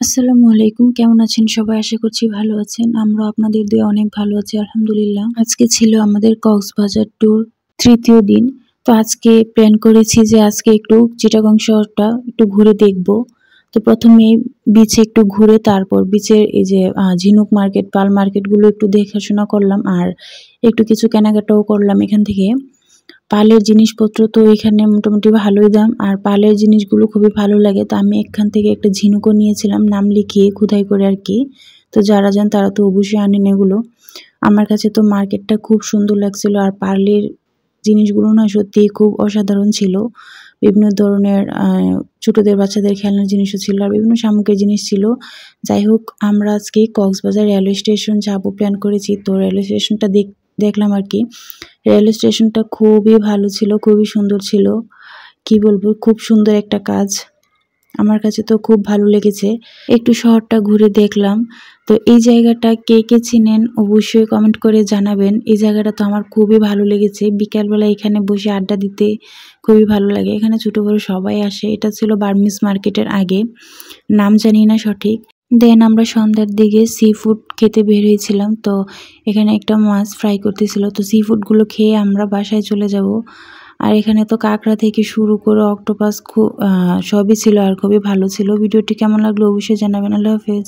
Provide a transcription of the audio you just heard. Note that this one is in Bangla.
আসসালামু আলাইকুম। কেমন আছেন সবাই? আশা করছি ভালো আছেন। আমরাও আপনাদের দোয়ায় অনেক ভালো আছি আলহামদুলিল্লাহ। আজকে ছিল আমাদের কক্সবাজার ট্যুর ৩য় দিন। তো আজকে প্ল্যান করেছি যে আজকে একটু চিটাগং শহরটা একটু ঘুরে দেখব। তো ১ম এই বিচে একটু ঘুরে তারপর বিচের এই যে ঝিনুক মার্কেট, পার্ল মার্কেটগুলো একটু দেখাশোনা করলাম আর একটু কিছু কেনাকাটাও করলাম এখান থেকে। পার্লের জিনিসপত্র তো এখানে মোটামুটি ভালোই দাম আর পার্লের জিনিসগুলো খুবই ভালো লাগে। তো আমি এখান থেকে একটা ঝিনুকও নিয়েছিলাম নাম লিখিয়ে খোদাই করে আর কি। তো যারা যান তারা তো অবশ্যই আনেন এগুলো। আমার কাছে তো মার্কেটটা খুব সুন্দর লাগছিল আর পার্লের জিনিসগুলো না সত্যিই খুব অসাধারণ ছিল। বিভিন্ন ধরনের ছোটদের বাচ্চাদের খেলনার জিনিসও ছিল আর বিভিন্ন সামগ্রিক জিনিস ছিল। যাই হোক আমরা আজকে কক্সবাজার রেলওয়ে স্টেশন যাবো প্ল্যান করেছি। তো রেলওয়ে স্টেশনটা দেখলাম আর কি। রেলওয়ে স্টেশনটা খুবই ভালো ছিল, খুবই সুন্দর ছিল। কি বলবো, খুব সুন্দর একটা কাজ। আমার কাছে তো খুব ভালো লেগেছে। একটু শহরটা ঘুরে দেখলাম। তো এই জায়গাটা কে, কে চিনেন অবশ্যই কমেন্ট করে জানাবেন। এই জায়গাটা তো আমার খুবই ভালো লেগেছে। বিকালবেলা এখানে বসে আড্ডা দিতে খুবই ভালো লাগে। এখানে ছোট বড় সবাই আসে। এটা ছিল বার্মিজ মার্কেটের আগে। নাম জানি না সঠিক। দেন আমরা সন্ধ্যার দিকে সি ফুড খেতে বের হয়েছিলাম। তো এখানে একটা মাছ ফ্রাই করতেছিল। তো সি ফুডগুলো খেয়ে আমরা বাসায় চলে যাব। আর এখানে তো কাঁকড়া থেকে শুরু করে অক্টোপাস সবই ছিল আর খুবই ভালো ছিল। ভিডিওটি কেমন লাগলো অবশ্যই জানাবেন। আল্লাহ হাফেজ।